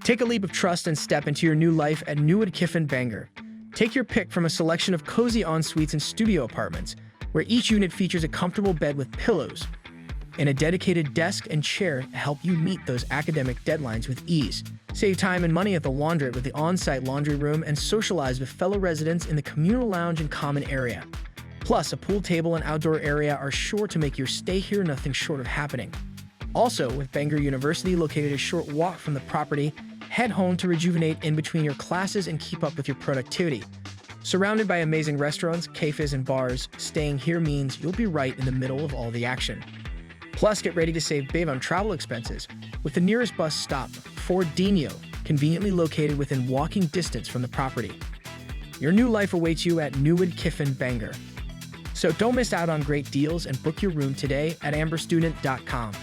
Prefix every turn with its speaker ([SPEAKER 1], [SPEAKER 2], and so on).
[SPEAKER 1] Take a leap of trust and step into your new life at Neuadd Kyffin, Bangor. Take your pick from a selection of cozy en-suites and studio apartments, where each unit features a comfortable bed with pillows and a dedicated desk and chair to help you meet those academic deadlines with ease. Save time and money at the laundrette with the on-site laundry room and socialize with fellow residents in the communal lounge and common area. Plus, a pool table and outdoor area are sure to make your stay here nothing short of happening. Also, with Bangor University located a short walk from the property, head home to rejuvenate in between your classes and keep up with your productivity. Surrounded by amazing restaurants, cafes, and bars, staying here means you'll be right in the middle of all the action. Plus, get ready to save big on travel expenses with the nearest bus stop, Fort Dino, conveniently located within walking distance from the property. Your new life awaits you at Neuadd Kyffin, Bangor. So don't miss out on great deals and book your room today at amberstudent.com.